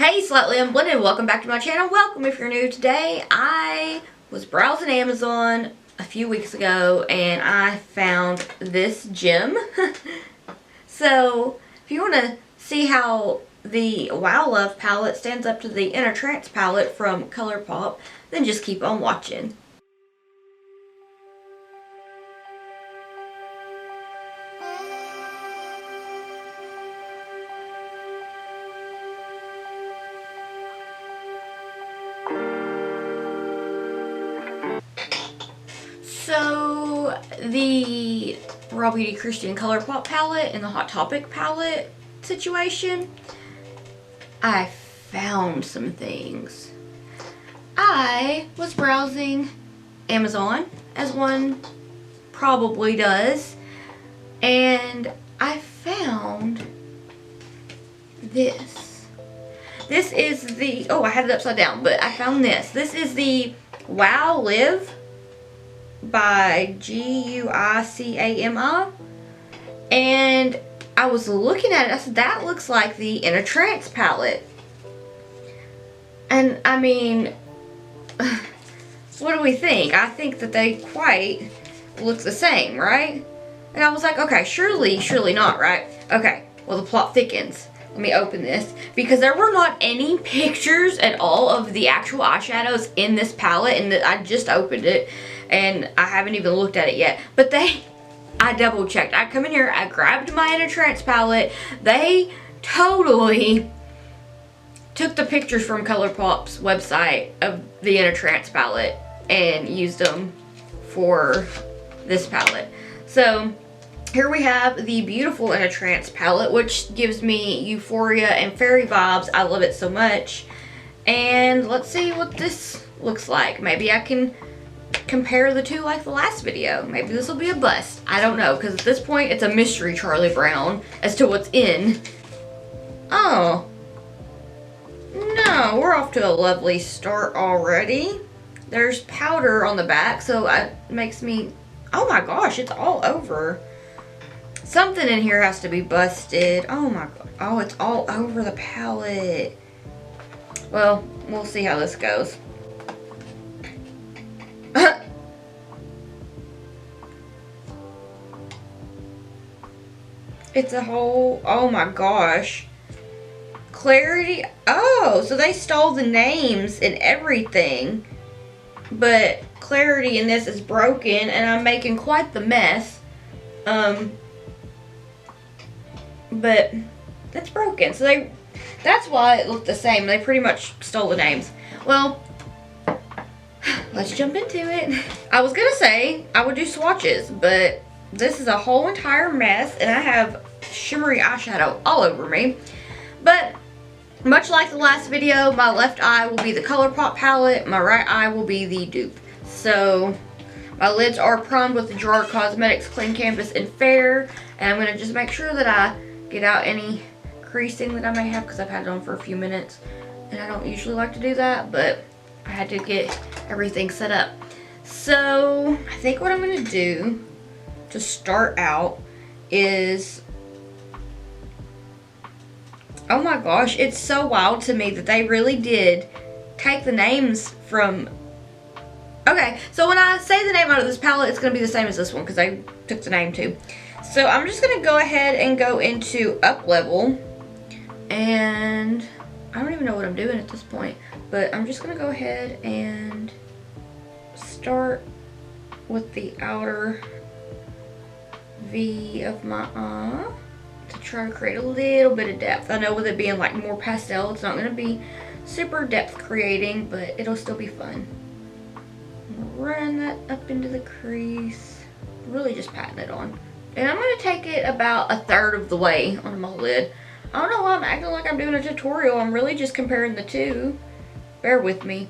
Hey Slightly Unblended, welcome back to my channel. Welcome if you're new today. I was browsing Amazon a few weeks ago and I found this gem. So if you want to see how the Wow Love palette stands up to the Inner Trance palette from Colourpop, then just keep on watching. So the Raw Beauty Christian Colourpop palette and the Hot Topic palette situation, I found some things. I was browsing Amazon, as one probably does, and I found this. This is the, oh, I had it upside down, but I found this. This is the Wow Live by Guicami, and I was looking at it. I said, that looks like the Inner Trance palette. And I mean, what do we think? I think that they quite look the same, right? And I was like, okay, surely not, right? Okay, well, the plot thickens. Let me open this, because there were not any pictures at all of the actual eyeshadows in this palette, and I just opened it and I haven't even looked at it yet. But I double checked. I come in here, I grabbed my Inner Trance palette. They totally took the pictures from Colourpop's website of the Inner Trance palette and used them for this palette. So here we have the beautiful Inner Trance palette, which gives me Euphoria and fairy vibes. I love it so much. And let's see what this looks like. Maybe I can compare the two like the last video. Maybe this will be a bust. I don't know, because at this point it's a mystery Charlie Brown as to what's in. Oh. No, we're off to a lovely start already. There's powder on the back, so it makes me, oh my gosh, it's all over. Something in here has to be busted. Oh my god. Oh, it's all over the palette. Well, we'll see how this goes. It's a whole, oh my gosh. Clarity, oh, so they stole the names and everything. But Clarity in this is broken and I'm making quite the mess. But it's broken, so that's why it looked the same. They pretty much stole the names. Well, let's jump into it. I was gonna say I would do swatches, but this is a whole entire mess and I have shimmery eyeshadow all over me. But much like the last video, my left eye will be the Colourpop palette, my right eye will be the Dupe. So my lids are primed with the Gerard Cosmetics Clean Canvas in Fair, and I'm gonna just make sure that I get out any creasing that I may have, because I've had it on for a few minutes and I don't usually like to do that, but I had to get everything set up. So I think what I'm gonna do to start out is, oh my gosh, it's so wild to me that they really did take the names from, okay, so when I say the name out of this palette, it's gonna be the same as this one because I took the name too. So I'm just gonna go ahead and go into Up Level, and I don't even know what I'm doing at this point, but I'm just gonna go ahead and start with the outer V of my eye to try to create a little bit of depth. I know with it being like more pastel, it's not gonna be super depth creating, but it'll still be fun. Run that up into the crease, really just patting it on. And I'm going to take it about a third of the way on my lid. I don't know why I'm acting like I'm doing a tutorial. I'm really just comparing the two. Bear with me.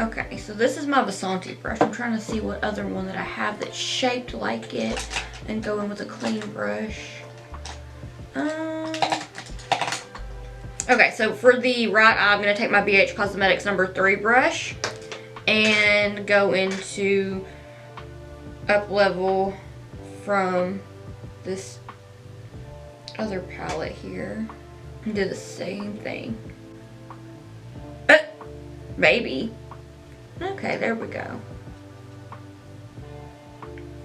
Okay, so this is my Vasanti brush. I'm trying to see what other one that I have that's shaped like it and go in with a clean brush. Okay, so for the right eye, I'm going to take my BH Cosmetics number 3 brush and go into Up Level from this other palette here. and do the same thing. Maybe. Okay, there we go.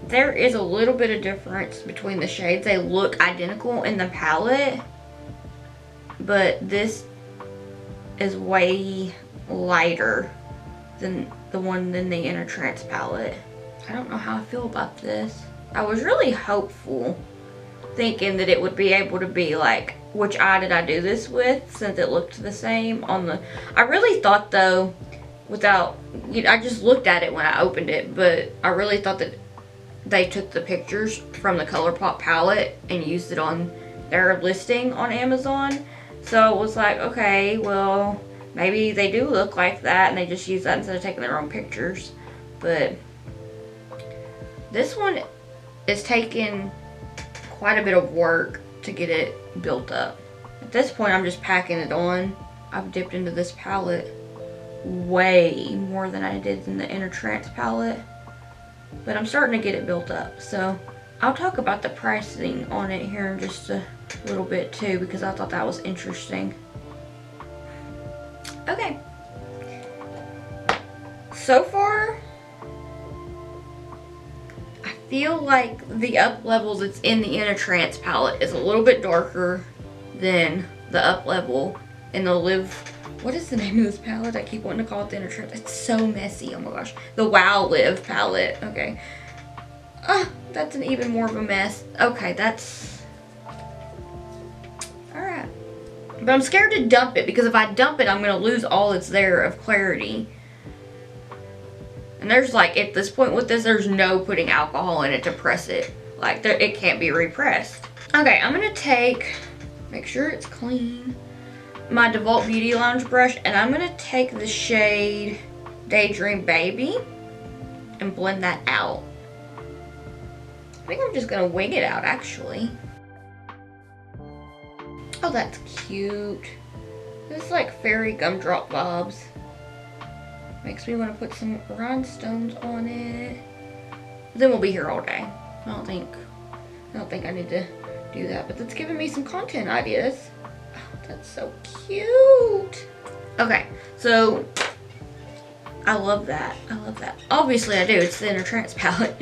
There is a little bit of difference between the shades. They look identical in the palette, but this is way lighter than the one in the Inner Trance palette. I don't know how I feel about this. I was really hopeful, thinking that it would be able to be like, which eye did I do this with, since it looked the same on the... I really thought though, without, you know, I just looked at it when I opened it, but I really thought that they took the pictures from the Colourpop palette and used it on their listing on Amazon. So it was like, okay, well, maybe they do look like that and they just use that instead of taking their own pictures. But this one is taking quite a bit of work to get it built up. At this point, I'm just packing it on. I've dipped into this palette way more than I did in the Inner Trance palette, but I'm starting to get it built up. So I'll talk about the pricing on it here in just a little bit too, because I thought that was interesting. Okay, so far I feel like the up level that's in the Inner Trance palette is a little bit darker than the up level in the Live... What is the name of this palette? I keep wanting to call it the Inner Trance. It's so messy. Oh my gosh. The Wow Live palette. Okay. That's an even more of a mess. Okay, that's... Alright. But I'm scared to dump it, because if I dump it, I'm going to lose all that's there of clarity. And there's like, at this point with this, there's no putting alcohol in it to press it. Like, it can't be repressed. Okay, I'm going to take... Make sure it's clean. My DeWalt Beauty Lounge brush, and I'm going to take the shade Daydream Baby and blend that out. I think I'm just going to wing it out, actually. Oh, that's cute. This is like fairy gumdrop bobs. Makes me want to put some rhinestones on it. Then we'll be here all day. I don't think I need to do that, but that's giving me some content ideas. That's so cute. Okay, so I love that. I love that. Obviously I do. It's the Inner Trance palette.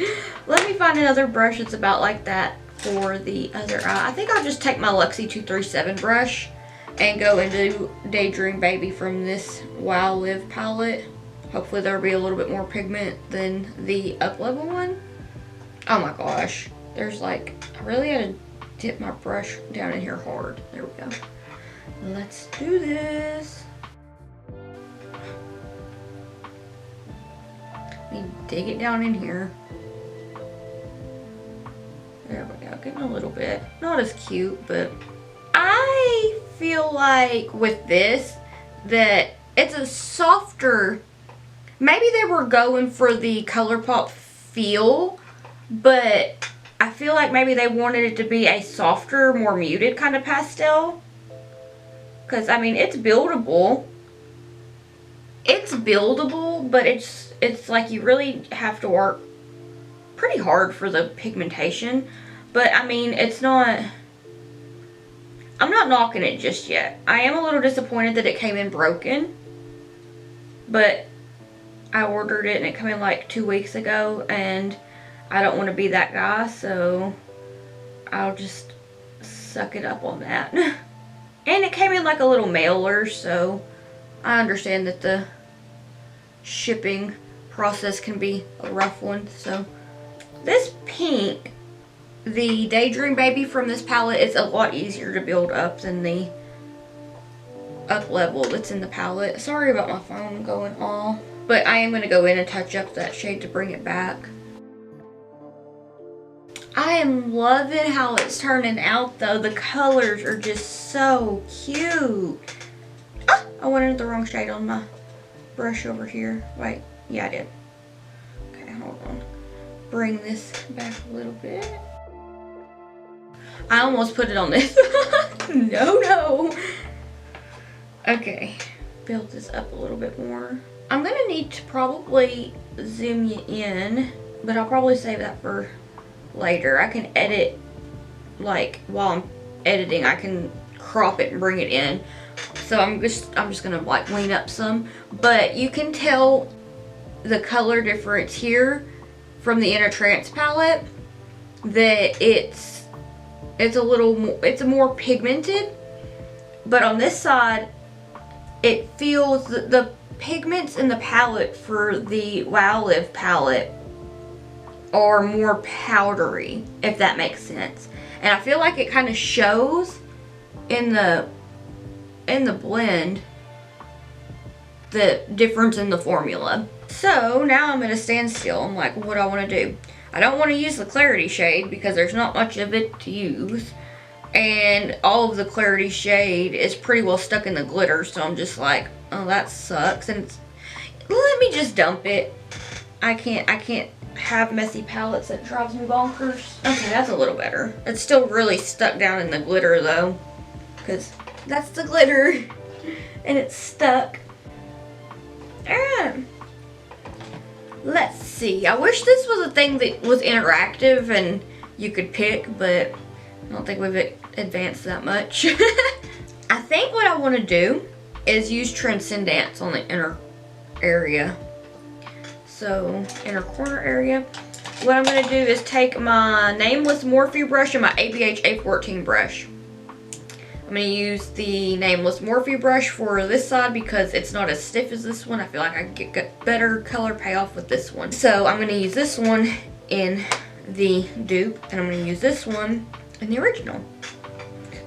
Let me find another brush that's about like that for the other eye. I think I'll just take my Luxie 237 brush and go into Daydream Baby from this Wow Live palette. Hopefully there'll be a little bit more pigment than the up level one. Oh my gosh. There's like, I really had to dip my brush down in here hard. There we go. Let's do this. Let me dig it down in here. There we go, getting a little bit. Not as cute, but I feel like with this, that it's a softer, maybe they were going for the Colourpop feel, but I feel like maybe they wanted it to be a softer, more muted kind of pastel. Because, I mean, it's buildable. It's buildable, but it's like you really have to work pretty hard for the pigmentation. But, I mean, it's not... I'm not knocking it just yet. I am a little disappointed that it came in broken. But I ordered it and it came in like 2 weeks ago. And I don't want to be that guy, so I'll just suck it up on that. And it came in like a little mailer, so I understand that the shipping process can be a rough one. So this pink, the Daydream Baby from this palette, is a lot easier to build up than the up level that's in the palette. Sorry about my phone going off, but I am going to go in and touch up that shade to bring it back. I am loving how it's turning out though. The colors are just so cute. Ah, I went into the wrong shade on my brush over here. Wait, yeah I did. Okay, hold on. Bring this back a little bit. I almost put it on this. No. Okay, build this up a little bit more. I'm gonna need to probably zoom you in, but I'll probably save that for later. I can edit, like while I'm editing, I can crop it and bring it in. So I'm just gonna like lean up some, but you can tell the color difference here from the inner Trance palette that it's more pigmented, but on this side it feels the pigments in the palette for the Wow Live palette are more powdery, if that makes sense. And I feel like it kind of shows in the blend the difference in the formula. So now I'm at a standstill. I'm like, what do I want to do? I don't want to use the clarity shade because there's not much of it to use. And all of the clarity shade is pretty well stuck in the glitter. So I'm just like, oh, that sucks. And let me just dump it. I can't have messy palettes. That drives me bonkers. Okay, that's a little better. It's still really stuck down in the glitter though, because that's the glitter and it's stuck. Let's see. I wish this was a thing that was interactive and you could pick, but I don't think we've advanced that much. I think what I want to do is use Transcendence on the inner area. So, inner corner area. What I'm going to do is take my Nameless Morphe brush and my ABH A14 brush. I'm going to use the Nameless Morphe brush for this side because it's not as stiff as this one. I feel like I can get better color payoff with this one. So I'm going to use this one in the dupe, and I'm going to use this one in the original.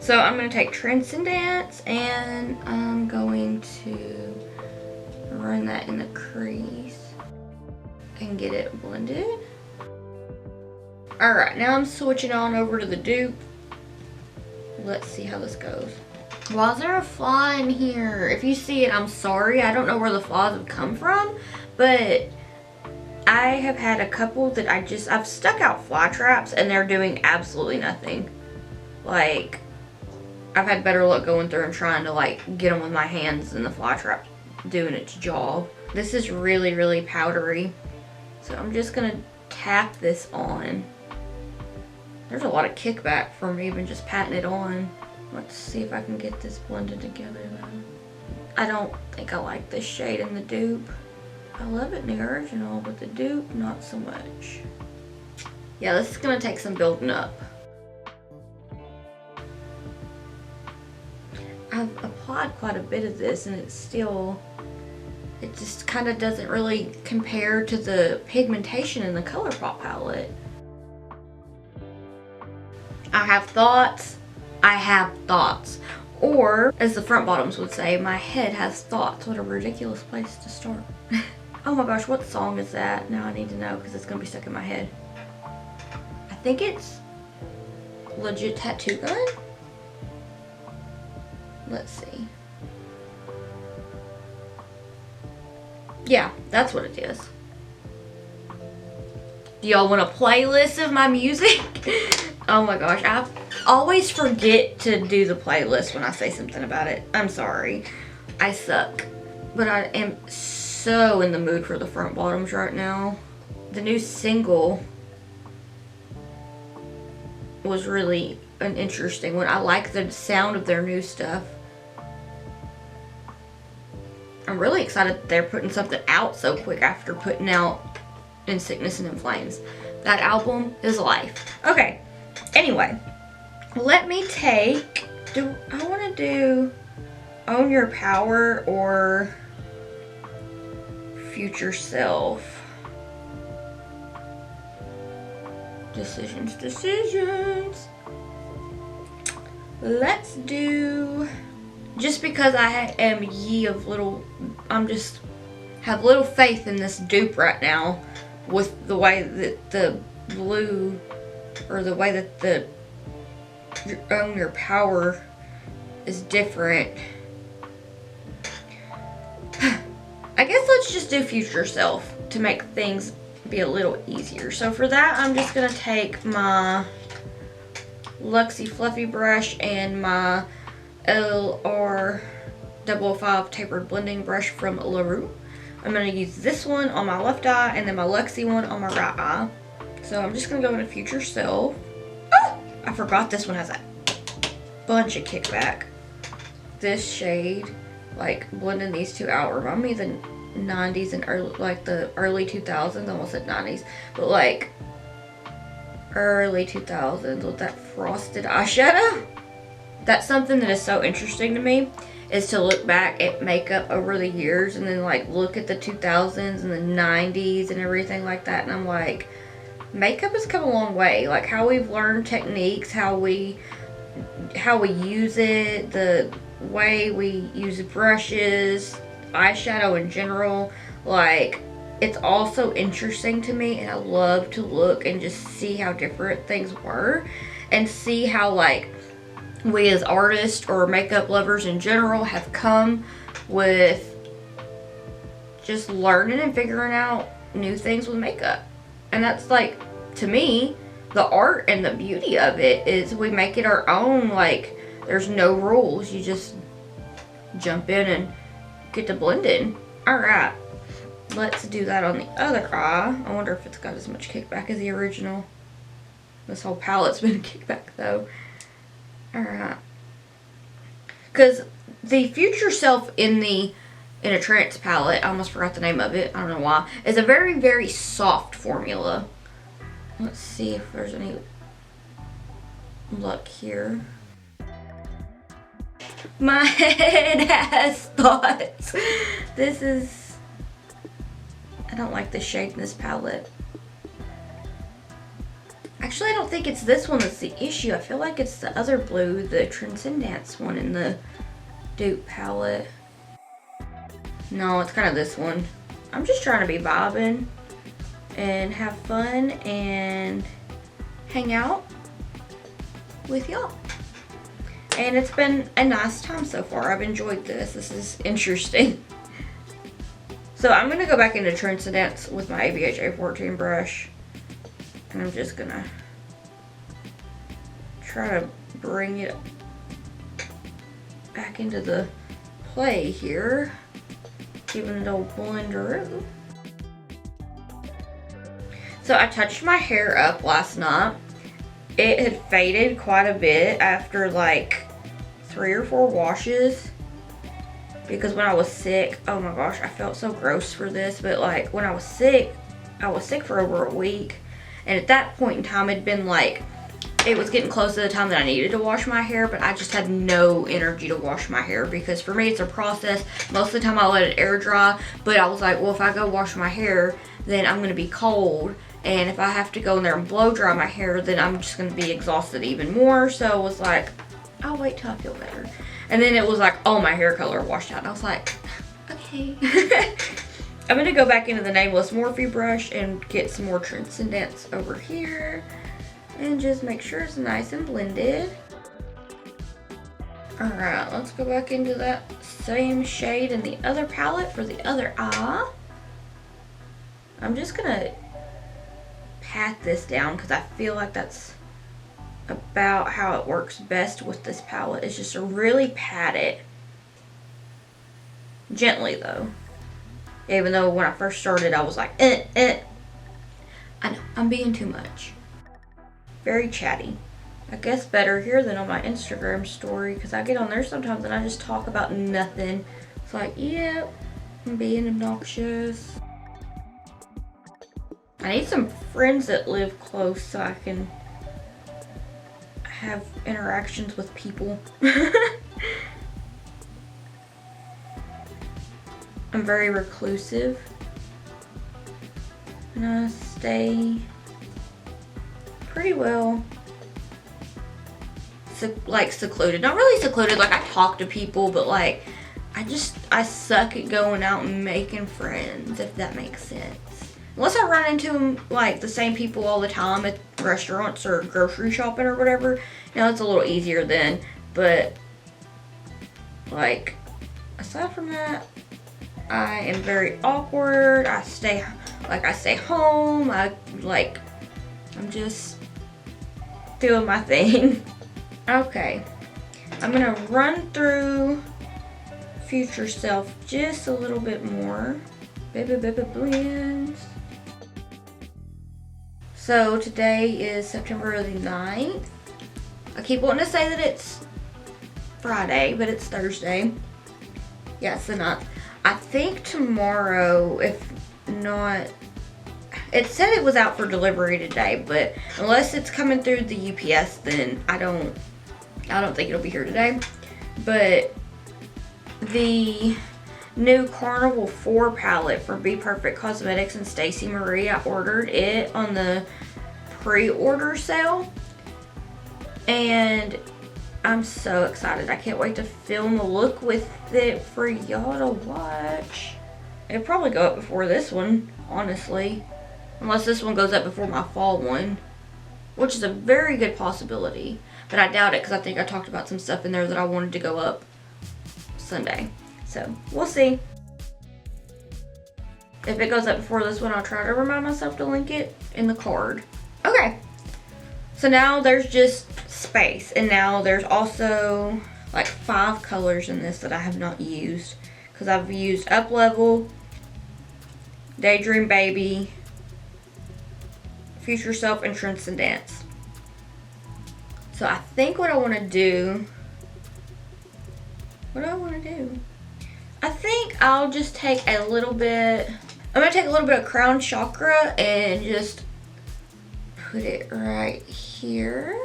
So I'm going to take Transcendence and I'm going to run that in the crease and get it blended. Alright, now I'm switching on over to the dupe. Let's see how this goes. Why is there a fly in here? If you see it, I'm sorry. I don't know where the flies have come from, but I have had a couple that I've stuck out fly traps and they're doing absolutely nothing. Like, I've had better luck going through and trying to like get them with my hands than the fly trap doing its job. This is really, really powdery. So I'm just gonna tap this on. There's a lot of kickback from even just patting it on. Let's see if I can get this blended together though. I don't think I like this shade in the dupe. I love it in the original, but the dupe, not so much. Yeah, this is gonna take some building up. I've applied quite a bit of this and it just kind of doesn't really compare to the pigmentation in the Colourpop palette. I have thoughts. Or, as the front bottoms would say, my head has thoughts. What a ridiculous place to start. Oh my gosh, what song is that? Now I need to know because it's going to be stuck in my head. I think it's Legit Tattoo Gun? Let's see. Yeah, that's what it is. Do y'all want a playlist of my music? Oh my gosh, I always forget to do the playlist when I say something about it. I'm sorry. I suck. But I am so in the mood for the front bottoms right now. The new single was really an interesting one. I like the sound of their new stuff. I'm really excited that they're putting something out so quick after putting out In Sickness and in Flames. That album is life. Okay, anyway, let me take, do I want to do Own Your Power or Future Self? Decisions. Let's do, just because I am have little faith in this dupe right now with the way that the blue, or the way that the Own Your Power is different. I guess let's just do Future Self to make things be a little easier. So for that, I'm just gonna take my Luxie Fluffy brush and my LR005 tapered blending brush from LaRue. I'm going to use this one on my left eye and then my Luxie one on my right eye. So I'm just going to go into Future Self. Oh, I forgot this one has a bunch of kickback. this shade, like blending these two out, remind me of the 90s and early, like the early 2000s, almost said 90s, but like early 2000s with that frosted eyeshadow. That's something that is so interesting to me, is to look back at makeup over the years and then like look at the 2000s and the 90s and everything like that, and I'm like, makeup has come a long way. Like how we've learned techniques, how we use it, the way we use brushes, eyeshadow in general. Like, it's all so interesting to me, and I love to look and just see how different things were, and see how like we as artists or makeup lovers in general have come with just learning and figuring out new things with makeup. And that's like, to me, the art and the beauty of it is we make it our own. Like, there's no rules. You just jump in and get to blend in. Alright, let's do that on the other eye. I wonder if it's got as much kickback as the original. This whole palette's been a kickback though. Alright. Because the Future Self in a Trance palette, I almost forgot the name of it, I don't know why, is a very, very soft formula. Let's see if there's any luck here. My head has thoughts. This is... I don't like the shade in this palette. Actually, I don't think it's this one that's the issue. I feel like it's the other blue, the Transcendence one in the Dupe palette. No, it's kind of this one. I'm just trying to be vibing and have fun and hang out with y'all. And it's been a nice time so far. I've enjoyed this. This is interesting. So I'm going to go back into Transcendence with my ABH A14 brush. And I'm just going to try to bring it back into the play here. Giving it a blender. So I touched my hair up last night. It had faded quite a bit after like 3 or 4 washes. Because when I was sick, oh my gosh, I felt so gross for this. But like when I was sick for over a week. And at that point in time, it'd been like, it was getting close to the time that I needed to wash my hair, but I just had no energy to wash my hair because for me it's a process. Most of the time I let it air dry, but I was like, well, if I go wash my hair, then I'm going to be cold, and if I have to go in there and blow dry my hair, then I'm just going to be exhausted even more. So I was like, I'll wait till I feel better. And then it was like, oh, my hair color washed out, and I was like, okay. I'm going to go back into the Nameless Morphe brush and get some more Transcendence over here. And just make sure it's nice and blended. Alright, let's go back into that same shade in the other palette for the other eye. I'm just gonna pat this down because I feel like that's about how it works best with this palette. Is just to really pat it. Gently though. Even though when I first started I was like, I know, I'm being too much. Very chatty. I guess better here than on my Instagram story, because I get on there sometimes and I just talk about nothing. It's like, yep, I'm being obnoxious. I need some friends that live close so I can have interactions with people. I'm very reclusive. And I stay pretty well secluded. Not really secluded, like I talk to people, but like I suck at going out and making friends, if that makes sense. Unless I run into them, like the same people all the time at restaurants or grocery shopping or whatever, you know, it's a little easier then. But like aside from that, I am very awkward. I stay home. I'm just doing my thing. Okay, I'm gonna run through Future Self just a little bit more. Baby blends. So today is September the 9th. I keep wanting to say that it's Friday, but it's Thursday. Yeah, it's the 9th. I think tomorrow, if not, it said it was out for delivery today, but unless it's coming through the UPS, then I don't think it'll be here today. But the new Carnival 4 palette from Be Perfect Cosmetics and Stacey Marie, I ordered it on the pre-order sale, and I'm so excited. I can't wait to film a look with it for y'all to watch. It'll probably go up before this one, honestly. Unless this one goes up before my fall one, which is a very good possibility. But I doubt it because I think I talked about some stuff in there that I wanted to go up Sunday. So, we'll see. If it goes up before this one, I'll try to remind myself to link it in the card. Okay. So now there's just space. And now there's also like 5 colors in this that I have not used. Because I've used Up Level, Daydream Baby, Future Self, and Trance and Dance. So I think what I want to do, I think I'll just take a little bit, I'm going to take a little bit of Crown Chakra and just put it right here.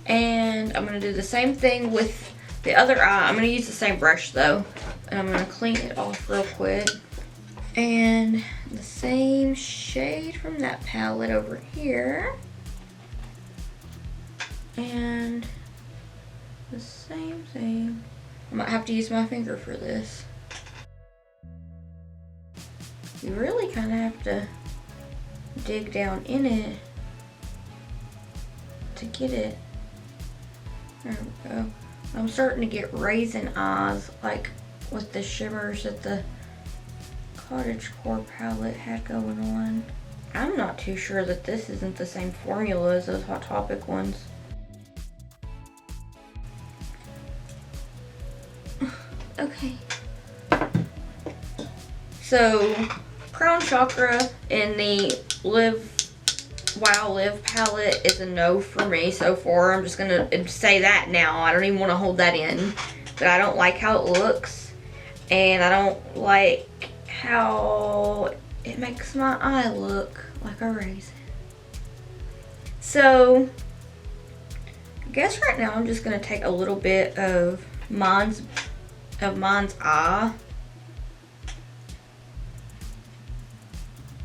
And I'm going to do the same thing with the other eye. I'm going to use the same brush though. And I'm going to clean it off real quick. And the same shade from that palette over here. And the same thing. I might have to use my finger for this. You really kind of have to dig down in it to get it. There we go. I'm starting to get raisin eyes, like with the shimmers that the Cottage Core palette had going on. I'm not too sure that this isn't the same formula as those Hot Topic ones. Okay. So, Crown Chakra in the Wow Live palette is a no for me so far. I'm just gonna say that now. I don't even want to hold that in. But I don't like how it looks. And I don't like how it makes my eye look like a raisin. So, I guess right now I'm just gonna take a little bit of mine's eye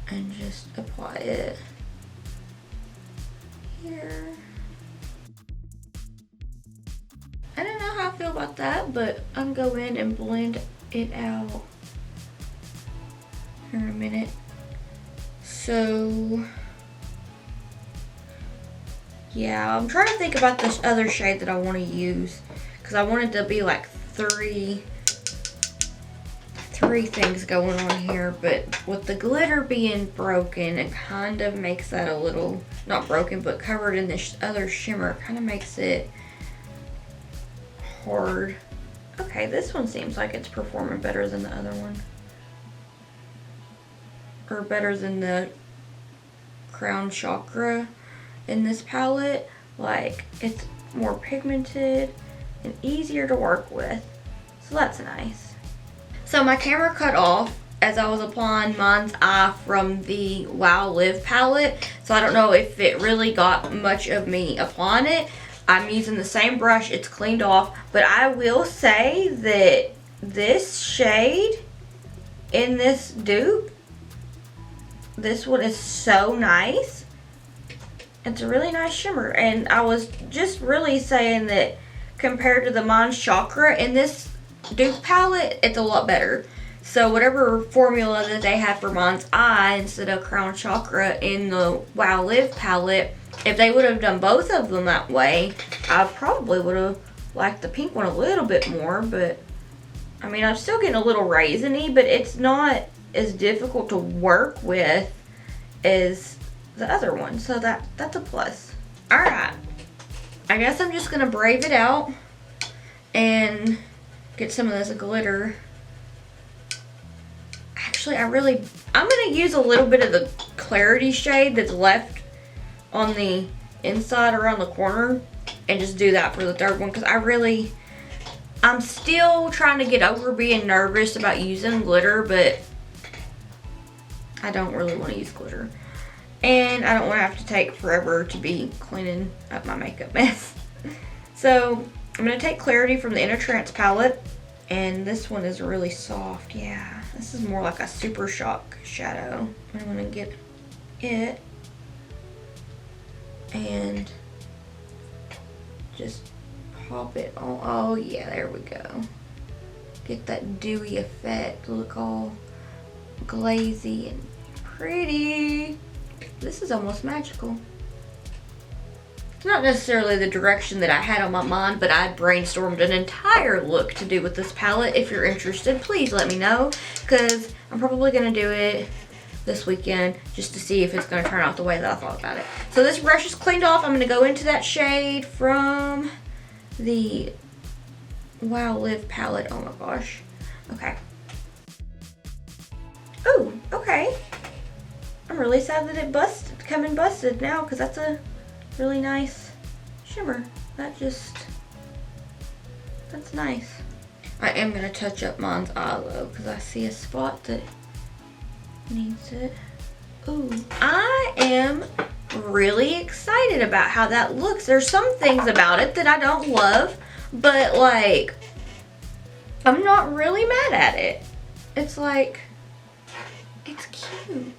and just apply it here. I don't know how I feel about that, but I'm gonna go in and blend it out here in a minute. So yeah, I'm trying to think about this other shade that I want to use, because I want it to be like three things going on here, but with the glitter being broken, it kind of makes that a little, not broken, but covered in this other shimmer, it kind of makes it hard. Okay, this one seems like it's performing better than the other one. Or better than the Crown Chakra in this palette. Like, it's more pigmented and easier to work with. So that's nice. So my camera cut off as I was applying mine's eye from the Wow Live palette. So I don't know if it really got much of me applying it. I'm using the same brush, it's cleaned off, but I will say that this shade in this dupe, this one is so nice. It's a really nice shimmer, and I was just really saying that compared to the Mine's Chakra in this dupe palette, it's a lot better. So whatever formula that they had for Mine's Eye instead of Crown Chakra in the Wow Live palette, if they would have done both of them that way, I probably would have liked the pink one a little bit more. But I mean, I'm still getting a little raisiny, but it's not as difficult to work with as the other one. So that's a plus. Alright, I guess I'm just gonna brave it out and get some of this glitter. Actually, I'm gonna use a little bit of the clarity shade that's left on the inside around the corner and just do that for the third one, because I'm still trying to get over being nervous about using glitter, but I don't really want to use glitter. And I don't want to have to take forever to be cleaning up my makeup mess. So I'm going to take Clarity from the Inner Trance palette. And this one is really soft. Yeah, this is more like a Super Shock shadow. I'm going to get it and just pop it on. Oh yeah, there we go. Get that dewy effect. Look all glazy and pretty. This is almost magical. It's not necessarily the direction that I had on my mind, but I brainstormed an entire look to do with this palette. If you're interested, please let me know, because I'm probably going to do it this weekend just to see if it's going to turn out the way that I thought about it. So this brush is cleaned off. I'm going to go into that shade from the Wow Live palette. Oh my gosh. Okay. Oh, okay. I'm really sad that it come in busted now, because that's a really nice shimmer. That's nice. I am going to touch up mine's eye though, because I see a spot that needs it. Ooh, I am really excited about how that looks. There's some things about it that I don't love, but like, I'm not really mad at it. It's like, it's cute.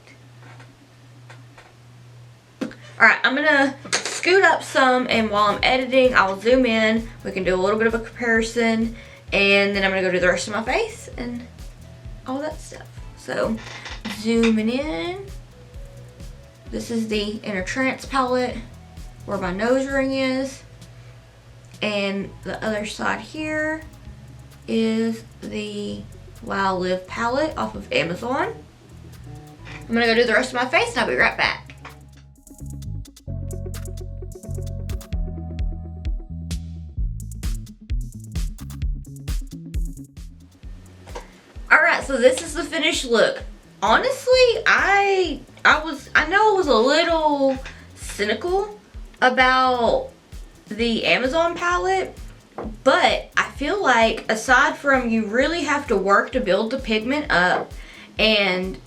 Alright, I'm gonna scoot up some, and while I'm editing, I'll zoom in. We can do a little bit of a comparison, and then I'm gonna go do the rest of my face and all that stuff. So, zooming in. This is the Inner Trance palette where my nose ring is. And the other side here is the Wow Live palette off of Amazon. I'm gonna go do the rest of my face and I'll be right back. Alright, so this is the finished look. Honestly, I know I was a little cynical about the Amazon palette, but I feel like aside from you really have to work to build the pigment up, and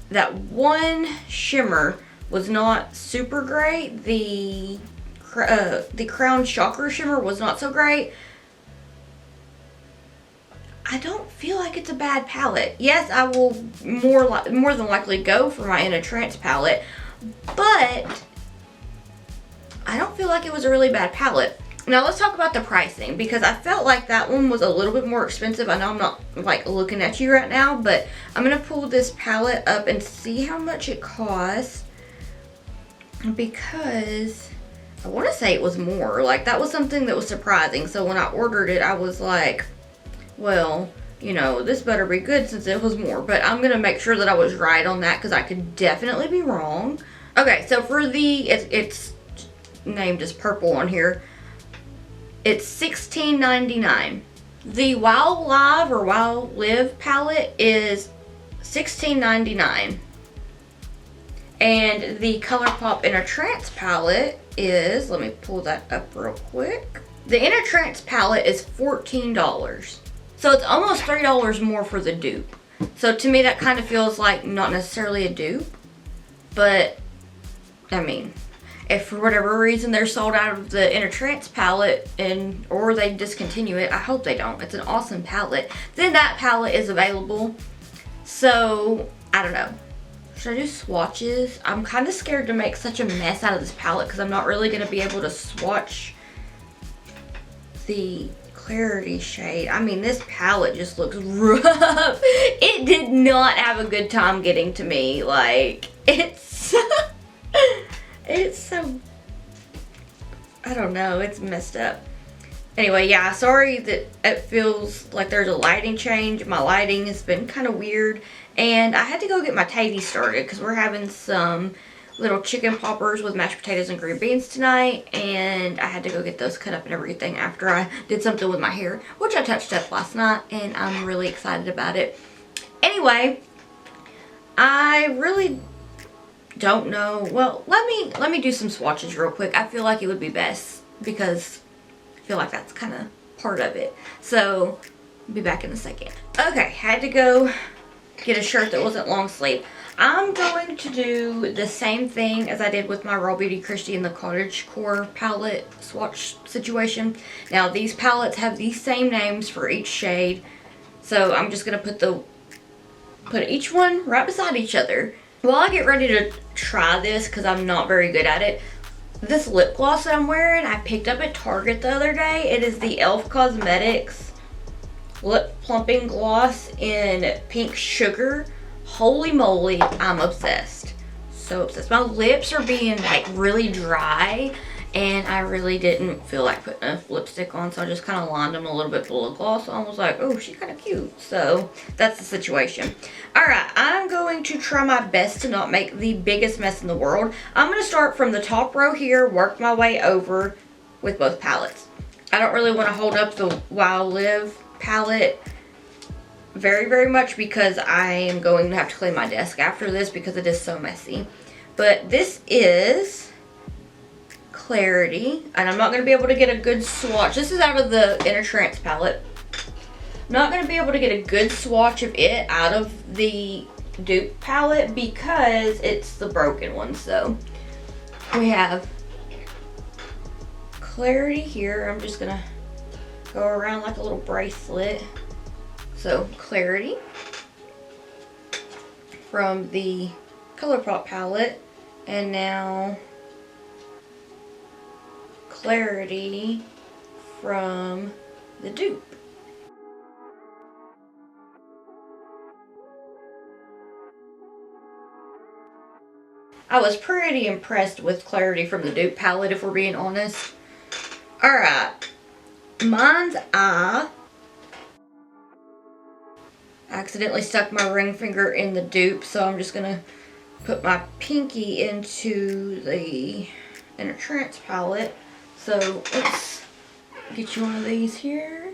that one shimmer was not super great. The Crown Shocker shimmer was not so great. I don't feel like it's a bad palette. Yes, I will more than likely go for my Inner Trance palette, but I don't feel like it was a really bad palette. Now let's talk about the pricing, because I felt like that one was a little bit more expensive. I know I'm not like looking at you right now, but I'm gonna pull this palette up and see how much it costs, because I want to say it was more. Like, that was something that was surprising. So when I ordered it, I was like, well, you know, this better be good since it was more. But I'm going to make sure that I was right on that, because I could definitely be wrong. Okay, so for the, it's named as purple on here. It's $16.99. The Wow Live or Wow Live palette is $16.99. And the Colourpop Inner Trance palette is, let me pull that up real quick. The Inner Trance palette is $14. So it's almost $3 more for the dupe. So to me that kind of feels like not necessarily a dupe. But, I mean, if for whatever reason they're sold out of the Inner Trance palette or they discontinue it, I hope they don't. It's an awesome palette. Then that palette is available. So, I don't know. Should I do swatches? I'm kind of scared to make such a mess out of this palette, because I'm not really going to be able to swatch the Clarity shade. I mean, this palette just looks rough. It did not have a good time getting to me. Like, it's so, I don't know, it's messed up. Anyway, yeah, sorry that it feels like there's a lighting change. My lighting has been kind of weird, and I had to go get my tatty started because we're having some little chicken poppers with mashed potatoes and green beans tonight, and I had to go get those cut up and everything after I did something with my hair, which I touched up last night, and I'm really excited about it. Anyway, I really don't know. Well, let me do some swatches real quick. I feel like it would be best because I feel like that's kind of part of it. So, I'll be back in a second. Okay, had to go get a shirt that wasn't long sleeve. I'm going to do the same thing as I did with my Raw Beauty Christie and the Cottagecore palette swatch situation. Now, these palettes have these same names for each shade. So, I'm just going to put each one right beside each other. While I get ready to try this, because I'm not very good at it, this lip gloss that I'm wearing, I picked up at Target the other day. It is the e.l.f. Cosmetics Lip Plumping Gloss in Pink Sugar. Holy moly, I'm obsessed. So obsessed. My lips are being like really dry, and I really didn't feel like putting a lipstick on, so I just kind of lined them a little bit full of gloss. So I was like, oh, she's kind of cute. So that's the situation. Alright, I'm going to try my best to not make the biggest mess in the world. I'm going to start from the top row here, work my way over with both palettes. I don't really want to hold up the Wild Live palette very much because I am going to have to clean my desk after this because it is so messy. But this is Clarity, and I'm not going to be able to get a good swatch. This is out of the Inner Trance palette. I'm not going to be able to get a good swatch of it out of the Dupe palette because it's the broken one. So we have Clarity here. I'm just going to go around like a little bracelet. So Clarity from the Colourpop palette, and now Clarity from the Dupe. I was pretty impressed with Clarity from the Dupe palette, if we're being honest. Alright, mine's Eye. I accidentally stuck my ring finger in the Dupe, so I'm just gonna put my pinky into the Inner Trance palette. So let's get you one of these here.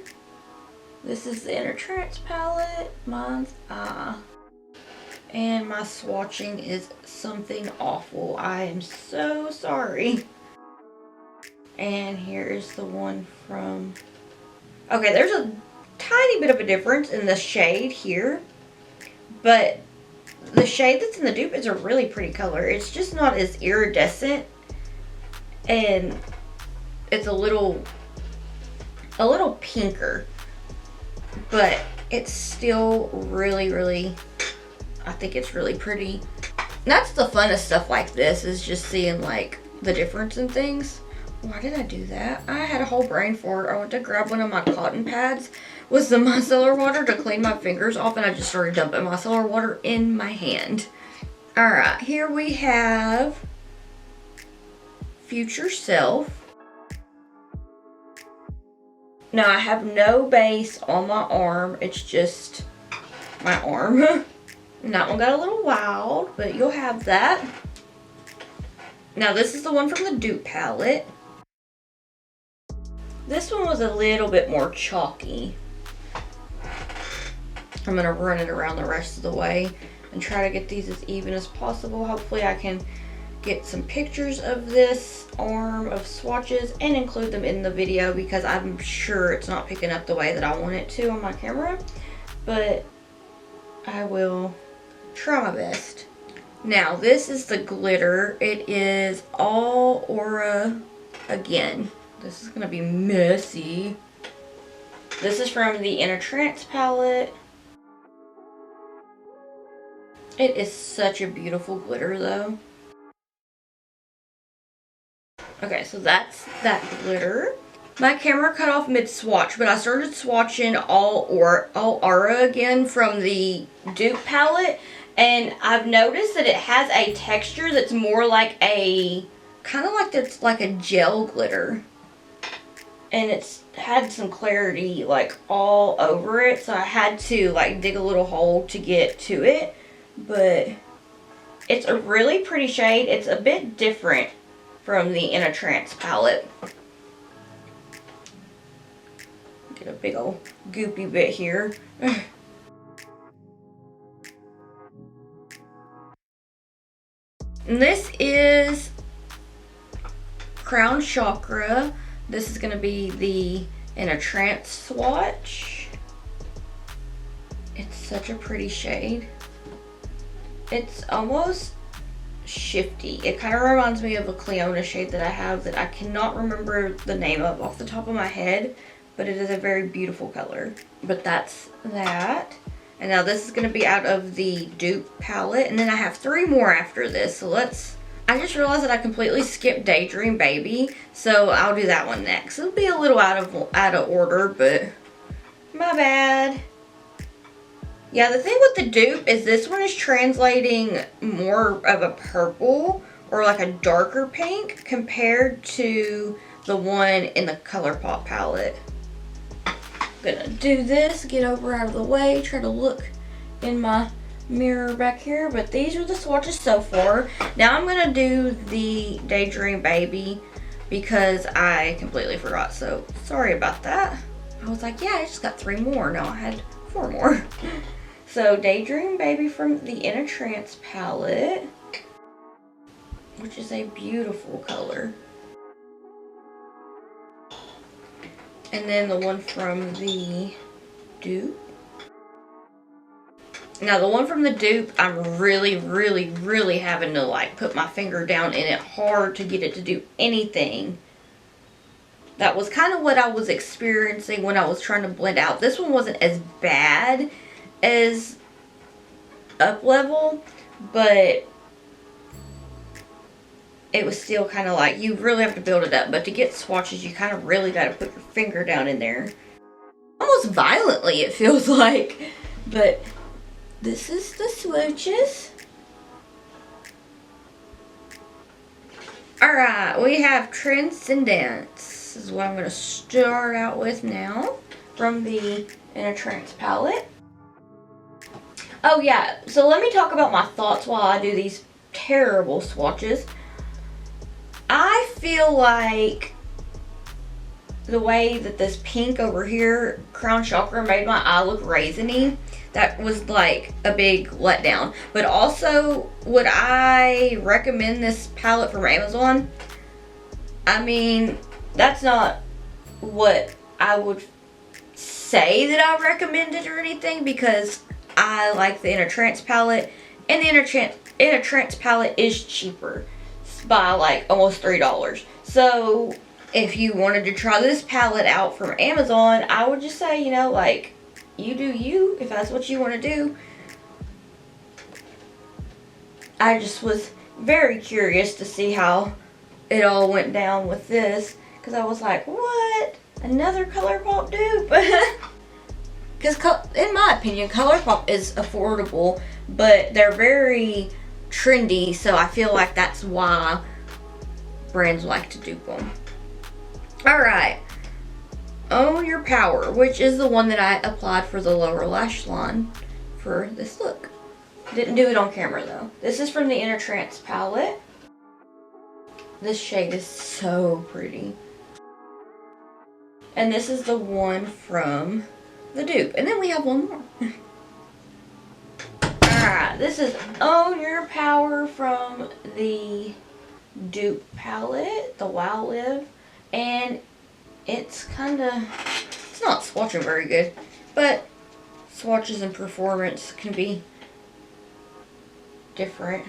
This is the Inner Trance palette. Mine's Eye. And my swatching is something awful. I am so sorry. And here is the one from... Okay, there's a tiny bit of a difference in the shade here. But the shade that's in the Dupe is a really pretty color. It's just not as iridescent. And it's a little pinker. But it's still really... I think it's really pretty. That's the funnest stuff like this, is just seeing like the difference in things. Why did I do that? I had a whole brain for it. I went to grab one of my cotton pads with some micellar water to clean my fingers off, and I just started dumping micellar water in my hand. Alright, here we have Future Self. Now I have no base on my arm. It's just my arm. And that one got a little wild, but you'll have that. Now this is the one from the Dupe palette. This one was a little bit more chalky. I'm going to run it around the rest of the way and try to get these as even as possible. Hopefully I can get some pictures of this arm of swatches and include them in the video, because I'm sure it's not picking up the way that I want it to on my camera. But I will try my best. Now this is the glitter. It is all Aura again. This is gonna be messy. This is from the Inner Trance palette. It is such a beautiful glitter though. Okay, so that's that glitter. My camera cut off mid-swatch, but I started swatching all Aura again from the Dupe palette. And I've noticed that it has a texture that's more like a, kind of like it's like a gel glitter. And it's had some clarity like all over it. So I had to like dig a little hole to get to it. But it's a really pretty shade. It's a bit different from the Inner Trance palette. Get a big old goopy bit here. And Crown Chakra. This is going to be the in a Trance swatch. It's such a pretty shade. It's almost shifty. It kind of reminds me of a Cleona shade that I have that I cannot remember the name of off the top of my head, but it is a very beautiful color. But that's that. And now this is going to be out of the Dupe palette, and then I have 3 more after this. So I just realized that I completely skipped Daydream Baby, so I'll do that one next. It'll be a little out of order, but my bad. Yeah, the thing with the Dupe is this one is translating more of a purple or like a darker pink compared to the one in the Colourpop palette. I'm gonna do this, get over out of the way, try to look in my mirror back here, but these are the swatches so far. Now I'm gonna do the Daydream Baby because I completely forgot, so sorry about that. I was like, yeah, I just got 3 more. No, I had 4 more. So Daydream Baby from the In a Trance palette, which is a beautiful color. And then the one from the Dupe. Now the one from the Dupe, I'm really having to like put my finger down in it hard to get it to do anything. That was kind of what I was experiencing when I was trying to blend out. This one wasn't as bad as Up Level, but it was still kind of like, you really have to build it up. But to get swatches, you kind of really got to put your finger down in there. Almost violently, it feels like. But this is the swatches. Alright, we have Transcendence. This is what I'm going to start out with now from the In a Trance palette. Oh yeah, so let me talk about my thoughts while I do these terrible swatches. I feel like the way that this pink over here, Crown Chakra, made my eye look raisiny, that was like a big letdown. But also, would I recommend this palette from Amazon? I mean, that's not what I would say that I recommended or anything, because I like the In a Trance palette, and the In a Trance palette is cheaper by like almost $3. So if you wanted to try this palette out from Amazon, I would just say, you know, like, you do you, if that's what you want to do. I just was very curious to see how it all went down with this, because I was like, what? Another Colourpop dupe? Because in my opinion, Colourpop is affordable, but they're very trendy, so I feel like that's why brands like to dupe them. Alright, Own Your Power, which is the one that I applied for the lower lash line for this look. Didn't do it on camera though. This is from the In a Trance palette. This shade is so pretty. And this is the one from the Dupe. And then we have one more. Alright, this is Own Your Power from the Dupe palette, the Wow Live. And it's kind of, it's not swatching very good, but swatches and performance can be different.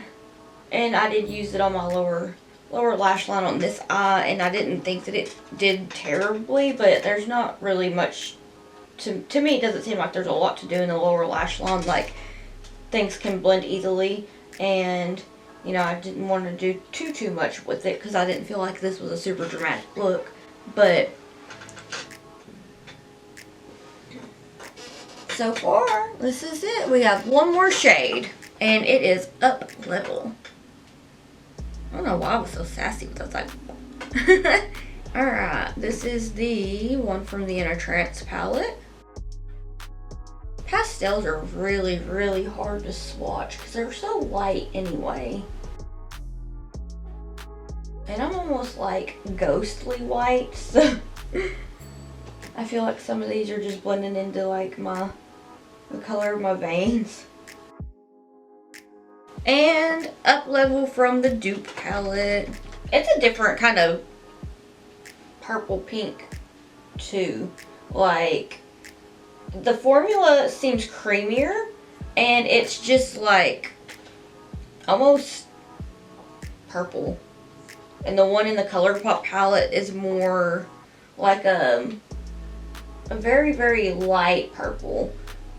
And I did use it on my lower lash line on this eye, and I didn't think that it did terribly, but there's not really much, to me it doesn't seem like there's a lot to do in the lower lash line. Like, things can blend easily, and you know, I didn't want to do too much with it because I didn't feel like this was a super dramatic look. But so far, this is it. We have one more shade, and it is Up Level. I don't know why I was so sassy with that. Like, alright, this is the one from the In a Trance palette. Pastels are really hard to swatch because they're so light anyway. And I'm almost like ghostly white, so I feel like some of these are just blending into like the color of my veins. And Up Level from the Dupe palette. It's a different kind of purple pink too. Like, the formula seems creamier, and it's just like almost purple. And the one in the Colourpop palette is more like a very, very light purple.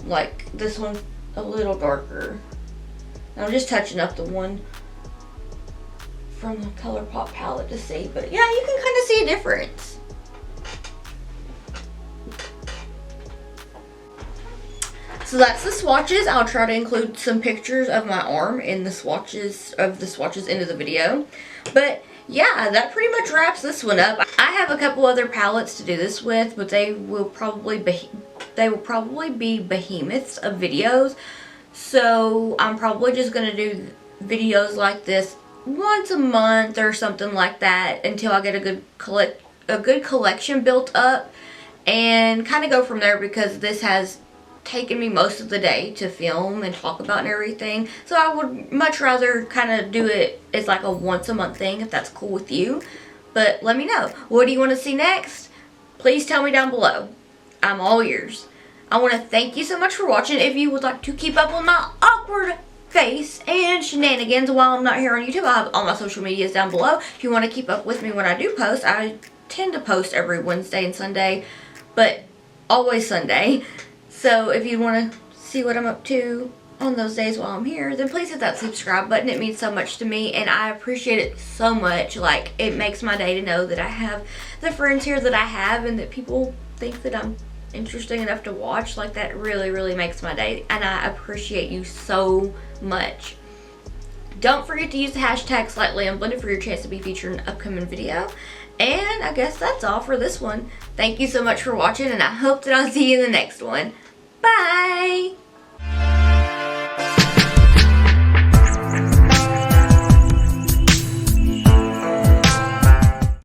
Like this one, a little darker. And I'm just touching up the one from the Colourpop palette to see. But yeah, you can kind of see a difference. So that's the swatches. I'll try to include some pictures of my arm in the swatches into the video. But yeah, that pretty much wraps this one up. I have a couple other palettes to do this with, but they will probably be behemoths of videos. So I'm probably just gonna do videos like this once a month or something like that until I get a good collection built up, and kind of go from there, because this has taken me most of the day to film and talk about and everything. So I would much rather kind of do it as like a once a month thing, if that's cool with you. But let me know. What do you want to see next? Please tell me down below. I'm all ears. I want to thank you so much for watching. If you would like to keep up with my awkward face and shenanigans while I'm not here on YouTube, I have all my social medias down below. If you want to keep up with me when I do post, I tend to post every Wednesday and Sunday, but always Sunday. So if you want to see what I'm up to on those days while I'm here, then please hit that subscribe button. It means so much to me, and I appreciate it so much. Like, it makes my day to know that I have the friends here that I have, and that people think that I'm interesting enough to watch. Like, that really, really makes my day, and I appreciate you so much. Don't forget to use the hashtag slightlyunblended for your chance to be featured in an upcoming video. And I guess that's all for this one. Thank you so much for watching, and I hope that I'll see you in the next one. Bye!